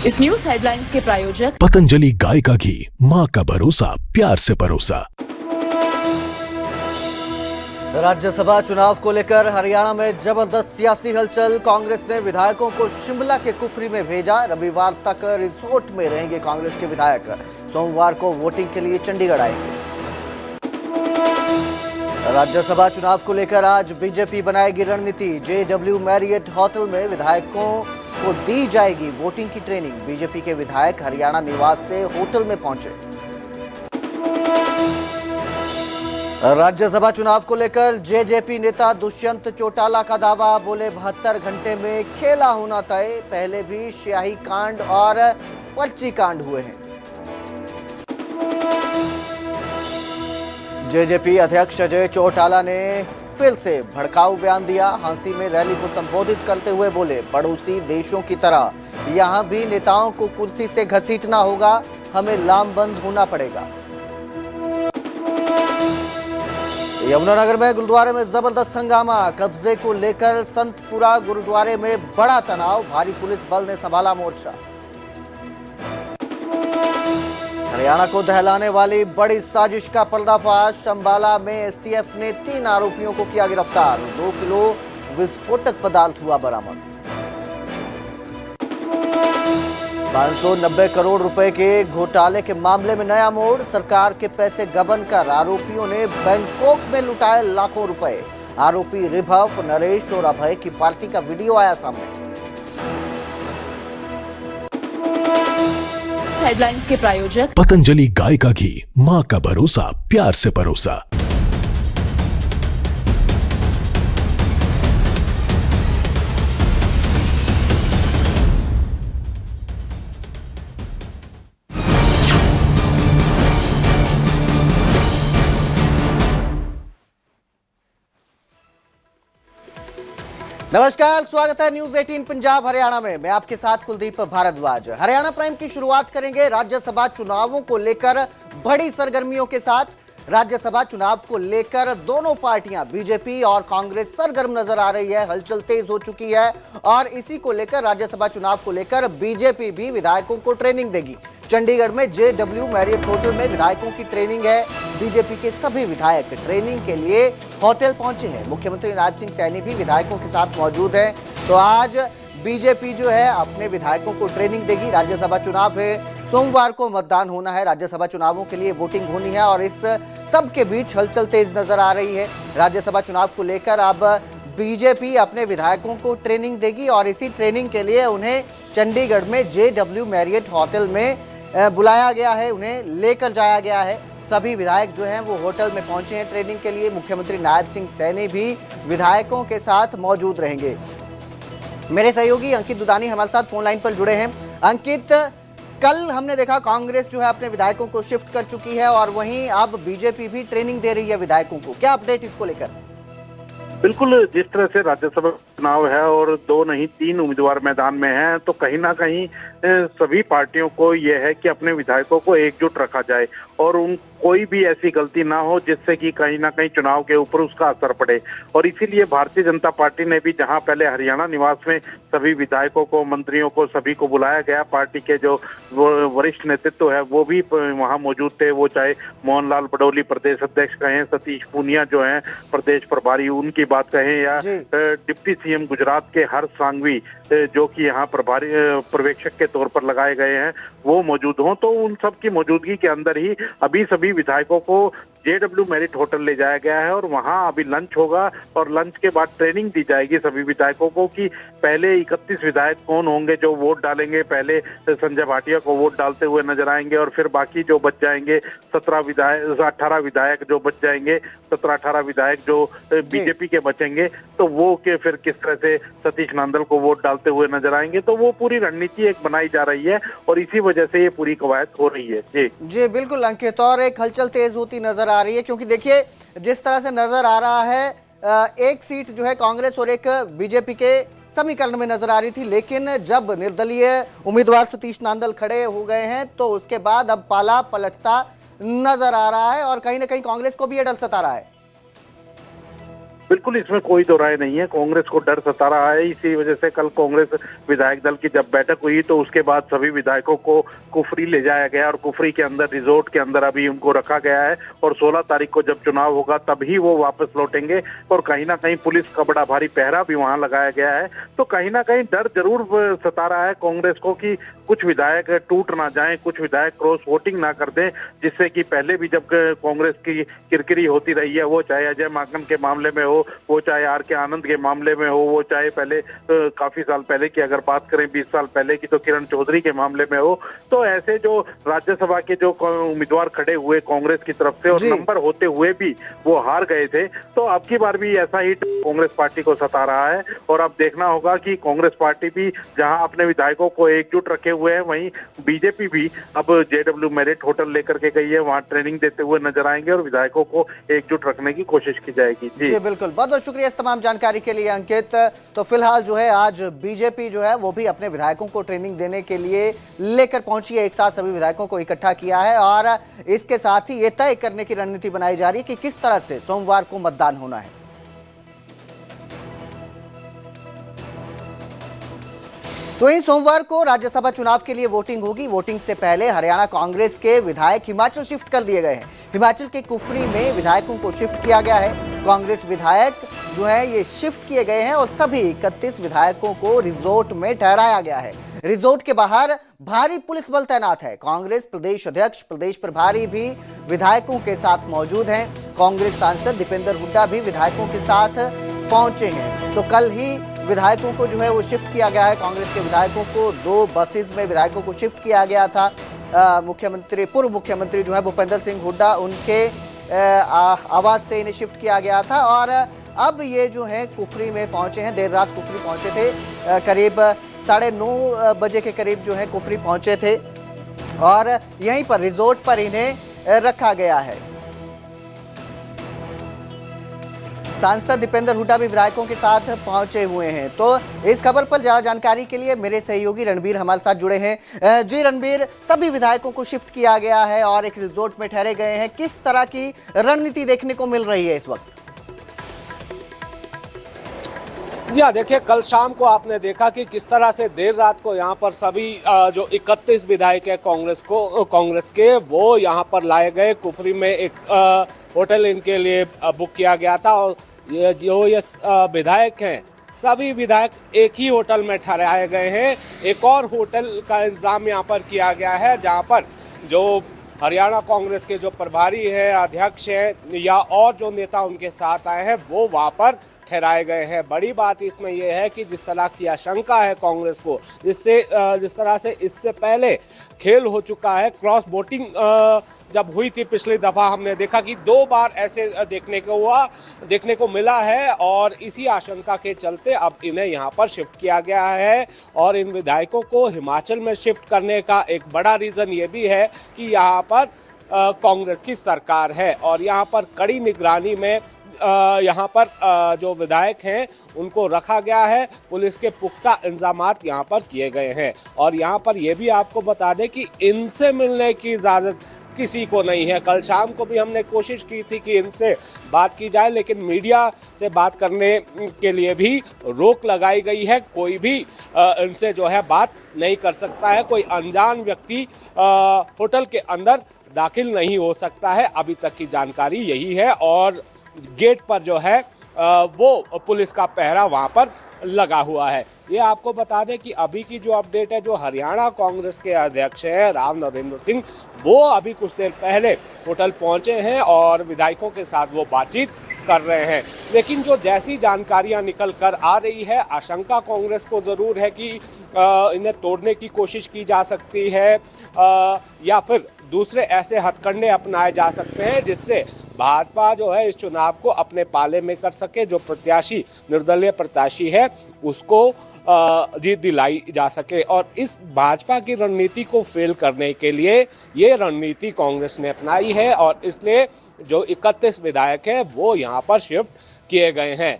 इस news headlines के प्रायोजक पतंजलि गाय का घी, माँ का भरोसा, प्यार से परोसा। राज्यसभा चुनाव को लेकर हरियाणा में जबरदस्त सियासी हलचल। कांग्रेस ने विधायकों को शिमला के कुफरी में भेजा। रविवार तक रिसोर्ट में रहेंगे कांग्रेस के विधायक। सोमवार को वोटिंग के लिए चंडीगढ़ आएंगे। राज्यसभा चुनाव को लेकर आज बीजेपी बनाएगी रणनीति। JW मैरियट होटल में विधायकों को दी जाएगी वोटिंग की ट्रेनिंग। बीजेपी के विधायक हरियाणा निवास से होटल में पहुंचे। राज्यसभा चुनाव को लेकर जेजेपी नेता दुष्यंत चौटाला का दावा। बोले 72 घंटे में खेला होना तय। पहले भी स्याही कांड और पर्ची कांड हुए हैं। जेजेपी अध्यक्ष अजय चौटाला ने फिर से भड़काऊ बयान दिया। हांसी में रैली को संबोधित करते हुए बोले, पड़ोसी देशों की तरह यहां भी नेताओं को कुर्सी से घसीटना होगा, हमें लामबंद होना पड़ेगा। यमुनानगर में गुरुद्वारे में जबरदस्त हंगामा। कब्जे को लेकर संतपुरा गुरुद्वारे में बड़ा तनाव। भारी पुलिस बल ने संभाला मोर्चा। हरियाणा को दहलाने वाली बड़ी साजिश का पर्दाफाश। अंबाला में एसटीएफ ने 3 आरोपियों को किया गिरफ्तार। 2 किलो विस्फोटक पदार्थ हुआ बरामद। 590 करोड़ रुपए के घोटाले के मामले में नया मोड़। सरकार के पैसे गबन कर आरोपियों ने बैंकॉक में लुटाए लाखों रुपए। आरोपी रिभव, नरेश और अभय की पार्टी का वीडियो आया सामने। हेडलाइंस के प्रायोजक पतंजलि गाय का घी, माँ का भरोसा, प्यार से परोसा। नमस्कार, स्वागत है न्यूज 18 पंजाब हरियाणा में। मैं आपके साथ कुलदीप भारद्वाज। हरियाणा प्राइम की शुरुआत करेंगे राज्यसभा चुनावों को लेकर बड़ी सरगर्मियों के साथ। राज्यसभा चुनाव को लेकर दोनों पार्टियां बीजेपी और कांग्रेस सरगर्म नजर आ रही है। हलचल तेज हो चुकी है और इसी को लेकर राज्यसभा चुनाव को लेकर बीजेपी भी विधायकों को ट्रेनिंग देगी। चंडीगढ़ में JW मैरियट होटल में विधायकों की ट्रेनिंग है। बीजेपी के सभी विधायक ट्रेनिंग के लिए होटल पहुंचे हैं। मुख्यमंत्री नायब सिंह सैनी भी विधायकों के साथ मौजूद हैं। तो आज बीजेपी जो है अपने विधायकों को ट्रेनिंग देगी। राज्यसभा चुनाव है, सोमवार को मतदान होना है। राज्यसभा चुनावों के लिए वोटिंग होनी है और इस सब के बीच हलचल तेज नजर आ रही है। राज्यसभा चुनाव को लेकर अब बीजेपी अपने विधायकों को ट्रेनिंग देगी और इसी ट्रेनिंग के लिए उन्हें चंडीगढ़ में JW मैरियट होटल में बुलाया गया है, उन्हें लेकर जाया गया है। सभी विधायक जो हैं वो होटल में पहुंचे हैं ट्रेनिंग के लिए। मुख्यमंत्री नायब सिंह सैनी भी विधायकों के साथ मौजूद रहेंगे। मेरे सहयोगी अंकित दुदानी हमारे साथ फोन लाइन पर जुड़े हैं। अंकित, कल हमने देखा कांग्रेस जो है अपने विधायकों को शिफ्ट कर चुकी है और वहीं अब बीजेपी भी ट्रेनिंग दे रही है विधायकों को। क्या अपडेट इसको लेकर? बिल्कुल, जिस तरह से राज्यसभा चुनाव है और 2 नहीं 3 उम्मीदवार मैदान में हैं, तो कहीं ना कहीं सभी पार्टियों को यह है कि अपने विधायकों को एकजुट रखा जाए और उन कोई भी ऐसी गलती ना हो जिससे कि कहीं ना कहीं चुनाव के ऊपर उसका असर पड़े। और इसीलिए भारतीय जनता पार्टी ने भी, जहां पहले हरियाणा निवास में सभी विधायकों को, मंत्रियों को, सभी को बुलाया गया, पार्टी के जो वरिष्ठ नेतृत्व है वो भी वहां मौजूद थे। वो चाहे मोहनलाल बडोली प्रदेश अध्यक्ष कहें, सतीश पूनिया जो हैं प्रदेश प्रभारी उनकी बात कहें, या डिप्टी CM गुजरात के हर्ष सांघवी जो कि यहाँ प्रभारी पर्यवेक्षक के तौर पर लगाए गए हैं, वो मौजूद हों। तो उन सब की मौजूदगी के अंदर ही अभी सभी विधायकों को JW मैरियट होटल ले जाया गया है और वहां अभी लंच होगा और लंच के बाद ट्रेनिंग दी जाएगी सभी विधायकों को कि पहले 31 विधायक कौन होंगे जो वोट डालेंगे। पहले संजय भाटिया को वोट डालते हुए नजर आएंगे और फिर बाकी जो बच जाएंगे 18 विधायक जो बच जाएंगे, 17-18 विधायक जो बीजेपी के बचेंगे, तो वो के फिर किस तरह से सतीश नांदल को वोट डालते हुए नजर आएंगे। तो वो पूरी रणनीति एक बनाई जा रही है और इसी वजह से ये पूरी कवायद हो रही है। जी बिल्कुल अंकित, और एक हलचल तेज होती नजर आ रही है क्योंकि देखिए जिस तरह से नजर आ रहा है एक सीट जो है कांग्रेस और एक बीजेपी के समीकरण में नजर आ रही थी, लेकिन जब निर्दलीय उम्मीदवार सतीश नांदल खड़े हो गए हैं तो उसके बाद अब पाला पलटता नजर आ रहा है और कहीं ना कहीं कांग्रेस को भी ये डर सता रहा है। बिल्कुल इसमें कोई दो राय नहीं है। कांग्रेस को डर सता रहा है, इसी वजह से कल कांग्रेस विधायक दल की जब बैठक हुई तो उसके बाद सभी विधायकों को कुफरी ले जाया गया और कुफरी के अंदर रिजोर्ट के अंदर अभी उनको रखा गया है और 16 तारीख को जब चुनाव होगा तभी वो वापस लौटेंगे। और कहीं ना कहीं पुलिस का बड़ा भारी पहरा भी वहां लगाया गया है। तो कहीं ना कहीं डर जरूर सता रहा है कांग्रेस को कि कुछ विधायक टूट ना जाएं, कुछ विधायक क्रॉस वोटिंग ना कर दें, जिससे कि पहले भी जब कांग्रेस की किरकिरी होती रही है, वो चाहे अजय माकन के मामले में हो, वो चाहे आर के आनंद के मामले में हो, वो चाहे पहले काफी साल पहले की अगर बात करें 20 साल पहले की तो किरण चौधरी के मामले में हो, तो ऐसे जो राज्यसभा के जो उम्मीदवार खड़े हुए कांग्रेस की तरफ से और नंबर होते हुए भी वो हार गए थे, तो अब की बार भी ऐसा ही कांग्रेस पार्टी को सता रहा है। और अब देखना होगा कि कांग्रेस पार्टी भी जहां अपने विधायकों को एकजुट रखे हुए हैं, वहीं बीजेपी भी अब JW मैरिट होटल लेकर के गई है, वहां ट्रेनिंग देते हुए नजर आएंगे और विधायकों को एकजुट रखने की कोशिश की जाएगी। जी बिल्कुल, बहुत बहुत शुक्रिया इस तमाम जानकारी के लिए अंकित। तो फिलहाल जो है आज बीजेपी जो है वो भी अपने विधायकों को ट्रेनिंग देने के लिए लेकर पहुंची है, एक साथ सभी विधायकों को इकट्ठा किया है और इसके साथ ही ये तय करने की रणनीति बनाई जा रही है कि किस तरह से सोमवार को मतदान होना है। तो इन सोमवार को राज्यसभा चुनाव के लिए वोटिंग होगी। वोटिंग से पहले हरियाणा कांग्रेस के विधायक हिमाचल शिफ्ट कर दिए गए हैं। हिमाचल के कुफरी में विधायकों को शिफ्ट किया गया है। कांग्रेस विधायक जो है ये शिफ्ट किए गए हैं और सभी 31 विधायकों को रिजोर्ट में ठहराया गया है। रिजोर्ट के बाहर भारी पुलिस बल तैनात है। कांग्रेस प्रदेश अध्यक्ष, प्रदेश प्रभारी भी विधायकों के साथ मौजूद हैं। कांग्रेस सांसद दीपेंद्र हुड्डा भी विधायकों के साथ पहुंचे हैं। तो कल ही विधायकों को जो है वो शिफ्ट किया गया है। कांग्रेस के विधायकों को 2 बसेस में विधायकों को शिफ्ट किया गया था। पूर्व मुख्यमंत्री जो है भूपेंद्र सिंह हुड्डा, उनके आवास से इन्हें शिफ्ट किया गया था और अब ये जो है कुफरी में पहुंचे हैं। देर रात कुफरी पहुंचे थे, करीब 9:30 बजे के करीब जो है कुफरी पहुंचे थे और यहीं पर रिजोर्ट पर इन्हें रखा गया है। सांसद दीपेंद्र हुड्डा भी विधायकों के साथ पहुंचे हुए हैं। तो इस खबर पर ज्यादा जानकारी के लिए मेरे सहयोगी रणबीर हमारे साथ जुड़े हैं। जी रणबीर, सभी विधायकों को शिफ्ट किया गया है और एक रिजोर्ट में ठहरे गए हैं। किस तरह की रणनीति देखने को मिल रही है इस वक्त? जी हाँ, देखिए कल शाम को आपने देखा कि किस तरह से देर रात को यहाँ पर सभी जो 31 विधायक है कांग्रेस के वो यहाँ पर लाए गए। कुफरी में एक होटल इनके लिए बुक किया गया था और ये विधायक हैं, सभी विधायक एक ही होटल में ठहराए गए हैं। एक और होटल का इंतजाम यहाँ पर किया गया है जहाँ पर जो हरियाणा कांग्रेस के जो प्रभारी हैं, अध्यक्ष हैं या और जो नेता उनके साथ आए हैं वो वहाँ पर ठहराए गए हैं। बड़ी बात इसमें यह है कि जिस तरह की आशंका है कांग्रेस को, जिस तरह से इससे पहले खेल हो चुका है, क्रॉस वोटिंग जब हुई थी पिछली दफ़ा, हमने देखा कि 2 बार ऐसे देखने को मिला है और इसी आशंका के चलते अब इन्हें यहाँ पर शिफ्ट किया गया है। और इन विधायकों को हिमाचल में शिफ्ट करने का एक बड़ा रीज़न ये भी है कि यहाँ पर कांग्रेस की सरकार है और यहाँ पर कड़ी निगरानी में यहाँ पर जो विधायक हैं उनको रखा गया है। पुलिस के पुख्ता इंतजामात यहाँ पर किए गए हैं और यहाँ पर यह भी आपको बता दें कि इनसे मिलने की इजाज़त किसी को नहीं है। कल शाम को भी हमने कोशिश की थी कि इनसे बात की जाए, लेकिन मीडिया से बात करने के लिए भी रोक लगाई गई है। कोई भी इनसे जो है बात नहीं कर सकता है। कोई अनजान व्यक्ति होटल के अंदर दाखिल नहीं हो सकता है। अभी तक की जानकारी यही है और गेट पर जो है वो पुलिस का पहरा वहाँ पर लगा हुआ है। ये आपको बता दें कि अभी की जो अपडेट है, जो हरियाणा कांग्रेस के अध्यक्ष हैं राव नरेंद्र सिंह, वो अभी कुछ देर पहले होटल पहुंचे हैं और विधायकों के साथ वो बातचीत कर रहे हैं। लेकिन जो जैसी जानकारियां निकल कर आ रही है, आशंका कांग्रेस को ज़रूर है कि इन्हें तोड़ने की कोशिश की जा सकती है या फिर दूसरे ऐसे हथकंडे अपनाए जा सकते हैं जिससे भाजपा जो है इस चुनाव को अपने पाले में कर सके। जो प्रत्याशी निर्दलीय प्रत्याशी है उसको जीत दिलाई जा सके और इस भाजपा की रणनीति को फेल करने के लिए ये रणनीति कांग्रेस ने अपनाई है और इसलिए जो 31 विधायक हैं वो यहाँ पर शिफ्ट किए गए हैं।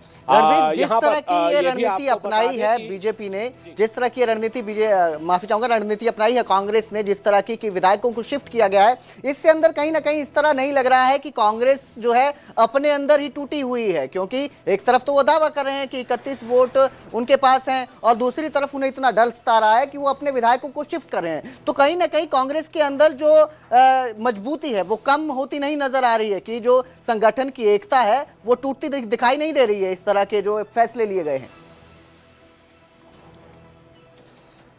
जिस तरह की ये रणनीति अपनाई है बीजेपी ने, जिस तरह की रणनीति रणनीति अपनाई है कांग्रेस ने, जिस तरह की विधायकों को शिफ्ट किया गया है, इससे अंदर कहीं ना कहीं इस तरह नहीं लग रहा है कि कांग्रेस कांग्रेस जो है अपने अंदर ही टूटी हुई है, क्योंकि एक तरफ तो वो दावा कर रहे हैं कि 31 वोट उनके पास हैं और दूसरी तरफ उन्हें इतना डर सता रहा है कि वो अपने विधायकों को शिफ्ट कर रहे हैं। तो कहीं ना कहीं कांग्रेस के अंदर जो मजबूती है वो कम होती नहीं नजर आ रही है, कि जो संगठन की एकता है वो टूटती दिखाई नहीं दे रही है इस तरह के जो फैसले लिए गए हैं।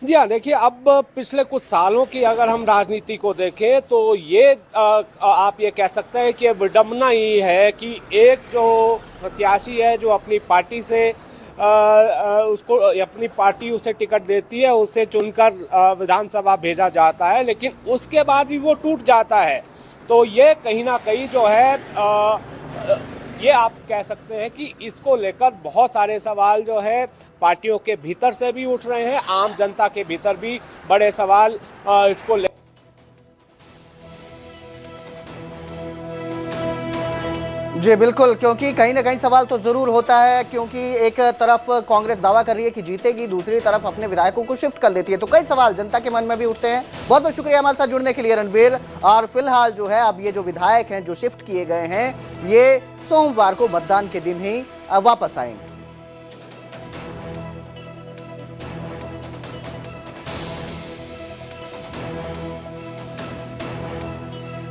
जी हाँ, देखिए अब पिछले कुछ सालों की अगर हम राजनीति को देखें तो ये आप ये कह सकते हैं कि विडंबना ही है कि एक जो प्रत्याशी है जो अपनी पार्टी से उसको अपनी पार्टी उसे टिकट देती है, उसे चुनकर विधानसभा भेजा जाता है, लेकिन उसके बाद भी वो टूट जाता है। तो ये कहीं ना कहीं जो है ये आप कह सकते हैं कि इसको लेकर बहुत सारे सवाल जो है पार्टियों के भीतर से भी उठ रहे हैं, आम जनता के भीतर भी बड़े सवाल इसको ले। जी बिल्कुल, क्योंकि कहीं ना कहीं सवाल तो जरूर होता है, क्योंकि एक तरफ कांग्रेस दावा कर रही है कि जीतेगी, दूसरी तरफ अपने विधायकों को शिफ्ट कर देती है, तो कई सवाल जनता के मन में भी उठते हैं। बहुत बहुत शुक्रिया हमारे साथ जुड़ने के लिए रणबीर। और फिलहाल जो है अब ये जो विधायक हैं जो शिफ्ट किए गए हैं ये सोमवार को मतदान के दिन ही वापस आएंगे।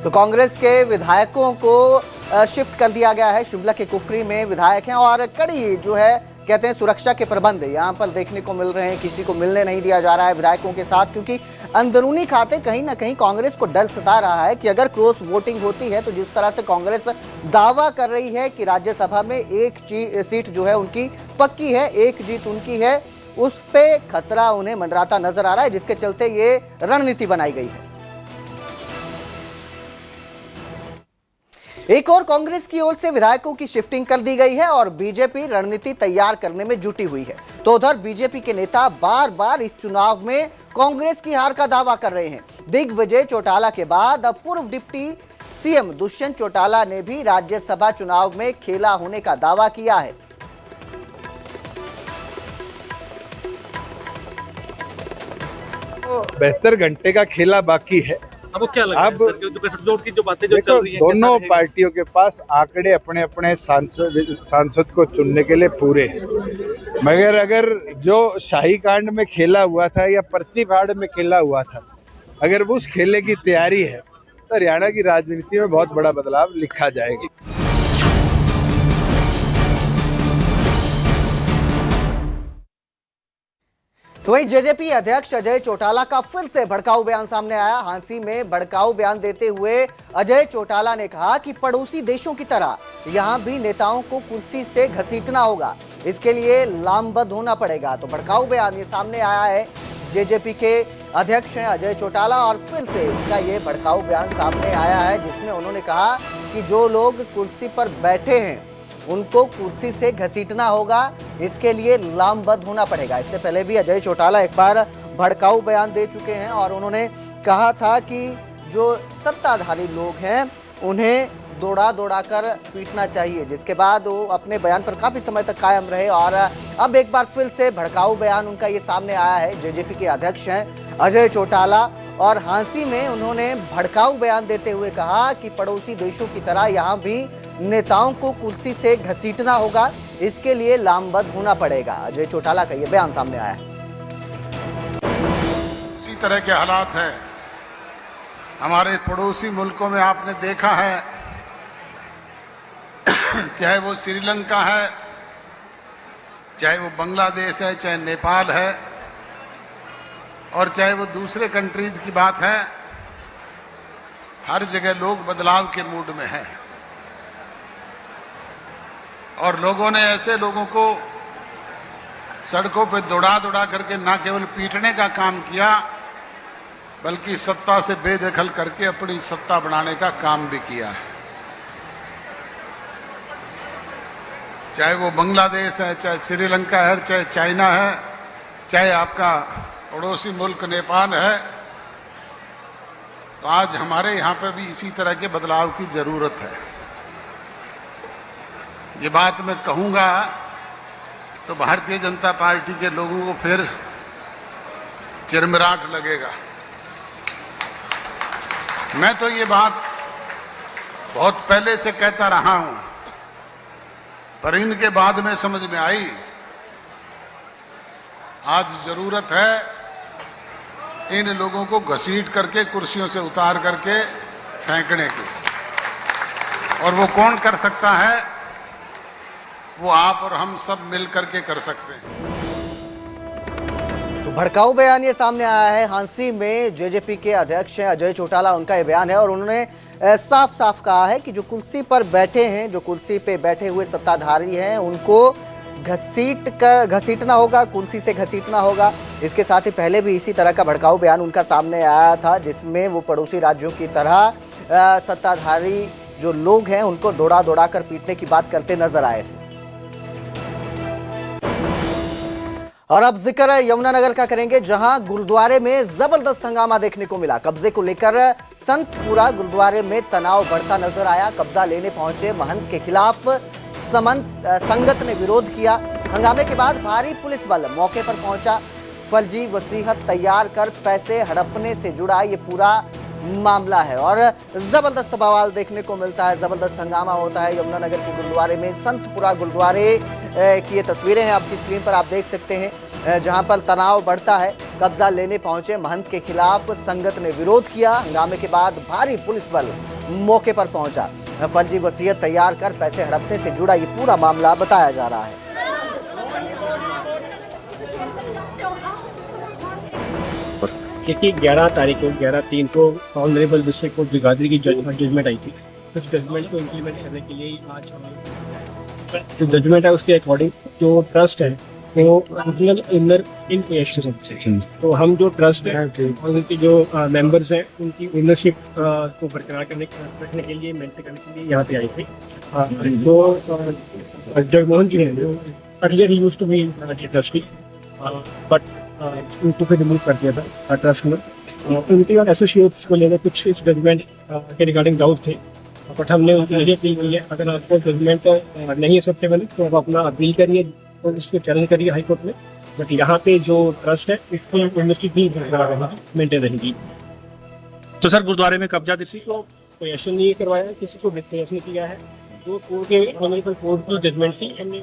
तो कांग्रेस के विधायकों को शिफ्ट कर दिया गया है। शिमला के कुफरी में विधायक हैं और कड़ी जो है कहते हैं सुरक्षा के प्रबंध यहाँ पर देखने को मिल रहे हैं। किसी को मिलने नहीं दिया जा रहा है विधायकों के साथ, क्योंकि अंदरूनी खाते कहीं ना कहीं कांग्रेस को डर सता रहा है कि अगर क्रॉस वोटिंग होती है तो जिस तरह से कांग्रेस दावा कर रही है कि राज्यसभा में एक सीट जो है उनकी पक्की है, एक जीत उनकी है, उस पे खतरा उन्हें मंडराता नजर आ रहा है, जिसके चलते ये रणनीति बनाई गई है। एक और कांग्रेस की ओर से विधायकों की शिफ्टिंग कर दी गई है और बीजेपी रणनीति तैयार करने में जुटी हुई है। तो उधर बीजेपी के नेता बार बार इस चुनाव में कांग्रेस की हार का दावा कर रहे हैं। दिग्विजय चौटाला के बाद अब पूर्व डिप्टी सीएम दुष्यंत चौटाला ने भी राज्यसभा चुनाव में खेला होने का दावा किया है। 72 घंटे का खेला बाकी है। अब क्या लग रहा है सर, जो गठजोड़ की जो बातें जो चल रही हैं, दोनों पार्टियों के पास आंकड़े अपने अपने सांसद को चुनने के लिए पूरे हैं, मगर अगर जो शाही कांड में खेला हुआ था या पर्ची फाड़ में खेला हुआ था, अगर वो उस खेले की तैयारी है तो हरियाणा की राजनीति में बहुत बड़ा बदलाव लिखा जाएगा। तो वहीं जेजेपी अध्यक्ष अजय चौटाला का फिर से भड़काऊ बयान सामने आया। हांसी में भड़काऊ बयान देते हुए अजय चौटाला ने कहा कि पड़ोसी देशों की तरह यहां भी नेताओं को कुर्सी से घसीटना होगा, इसके लिए लामबद्ध होना पड़ेगा। तो भड़काऊ बयान ये सामने आया है, जेजेपी के अध्यक्ष हैं अजय चौटाला और फिर से उनका ये भड़काऊ बयान सामने आया है, जिसमें उन्होंने कहा कि जो लोग कुर्सी पर बैठे हैं उनको कुर्सी से घसीटना होगा, इसके लिए लामबद्ध होना पड़ेगा। इससे पहले भी अजय चौटाला एक बार भड़काऊ बयान दे चुके हैं और उन्होंने कहा था कि जो सत्ताधारी लोग हैं उन्हें दौड़ा दौड़ा कर पीटना चाहिए, जिसके बाद वो अपने बयान पर काफी समय तक कायम रहे। और अब एक बार फिर से भड़काऊ बयान उनका ये सामने आया है। जेजेपी के अध्यक्ष हैं अजय चौटाला और हांसी में उन्होंने भड़काऊ बयान देते हुए कहा कि पड़ोसी देशों की तरह यहाँ भी नेताओं को कुर्सी से घसीटना होगा, इसके लिए लामबद्ध होना पड़ेगा। अजय चौटाला का ये बयान सामने आया है। इसी तरह के हालात हैं हमारे पड़ोसी मुल्कों में, आपने देखा है, चाहे वो श्रीलंका है, चाहे वो बांग्लादेश है, चाहे नेपाल है, और चाहे वो दूसरे कंट्रीज की बात है, हर जगह लोग बदलाव के मूड में हैं। और लोगों ने ऐसे लोगों को सड़कों पे दौड़ा दौड़ा करके ना केवल पीटने का काम किया, बल्कि सत्ता से बेदखल करके अपनी सत्ता बनाने का काम भी किया है। चाहे वो बांग्लादेश है, चाहे श्रीलंका है, चाहे चाइना है, चाहे आपका पड़ोसी मुल्क नेपाल है, तो आज हमारे यहाँ पे भी इसी तरह के बदलाव की जरूरत है। ये बात मैं कहूँगा तो भारतीय जनता पार्टी के लोगों को फिर चिरमिराट लगेगा। मैं तो ये बात बहुत पहले से कहता रहा हूं, पर इनके बाद में समझ में आई आज जरूरत है इन लोगों को घसीट करके कुर्सियों से उतार करके फेंकने की। और वो कौन कर सकता है? वो आप और हम सब मिल करके कर सकते हैं। तो भड़काऊ बयान ये सामने आया है। हांसी में जेजेपी के अध्यक्ष हैं अजय चौटाला, उनका ये बयान है और उन्होंने साफ साफ कहा है कि जो कुर्सी पर बैठे हैं, जो कुर्सी पे बैठे हुए सत्ताधारी हैं, उनको घसीटना होगा, कुर्सी से घसीटना होगा। इसके साथ ही पहले भी इसी तरह का भड़काऊ बयान उनका सामने आया था, जिसमें वो पड़ोसी राज्यों की तरह सत्ताधारी जो लोग हैं उनको दौड़ा दौड़ा कर पीटने की बात करते नजर आए थे। और अब जिक्र यमुनानगर का करेंगे, जहां गुरुद्वारे में जबरदस्त हंगामा देखने को मिला। कब्जे को लेकर संतपुरा गुरुद्वारे में तनाव बढ़ता नजर आया। कब्जा लेने पहुंचे महंत के खिलाफ संगत ने विरोध किया। हंगामे के बाद भारी पुलिस बल मौके पर पहुंचा। फर्जी वसीयत तैयार कर पैसे हड़पने से जुड़ा ये पूरा मामला है और जबरदस्त बवाल देखने को मिलता है, जबरदस्त हंगामा होता है यमुनानगर के गुरुद्वारे में। संतपुरा गुरुद्वारे की ये तस्वीरें हैं, आपकी स्क्रीन पर आप देख सकते हैं, जहां पर तनाव बढ़ता है। कब्जा लेने पहुंचे महंत के खिलाफ संगत ने विरोध किया। हंगामे के बाद भारी पुलिस बल मौके पर पहुंचा। फर्जी वसीयत तैयार कर पैसे हड़पने से जुड़ा ये पूरा मामला बताया जा रहा है। क्योंकि 11 तारीख को 11/3 को ऑनरेबल डिस्ट्रिक्ट कोर्ट ब्रिगादरी की जजमेंट आई थी। उस जजमेंट को इम्प्लीमेंट करने के लिए आज जो जजमेंट है उसके अकॉर्डिंग जो ट्रस्ट है वो ओरिजिनल इनर इन पोजेशन, तो हम जो ट्रस्ट है और उनके जो मेंबर्स हैं उनकी ओनरशिप को बरकरार रखने के लिए मेंटेन करने के लिए यहाँ पे आई थी। तो जगमोहन जी हैं जो अर्लियर ही used to be trustee, but उनको फिर रिमूव कर दिया था ट्रस्ट में। उनके और एसोसिएट्स को लेकर कुछ इस जजमेंट के रिगार्डिंग डाउट थे, बट हमने उनकी यही अपील की है, अगर आपको जजमेंट नहीं एक्सेप्टेबल है तो आप अपना अपील करिए और उसको चैलेंज करिए हाई कोर्ट में। बट यहाँ पे जो ट्रस्ट है इसकी ओनरशिप भी मेंटेन रहेगी। तो सर गुरुद्वारे में कब्जा किसी को क्वेश्चन नहीं करवाया, किसी को क्वेश्चन किया है, जो कोर्ट के ऑनरेबल कोर्ट की जजमेंट थी हमने।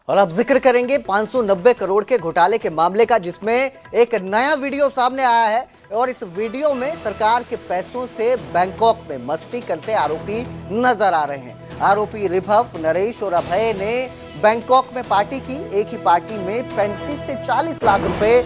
और अब जिक्र करेंगे 590 करोड़ के घोटाले के मामले का, जिसमें एक नया वीडियो सामने आया है और इस वीडियो में सरकार के पैसों से बैंकॉक में मस्ती करते आरोपी नजर आ रहे हैं। आरोपी रिभव, नरेश और अभय ने बैंकॉक में पार्टी की। एक ही पार्टी में 35 से 40 लाख रुपए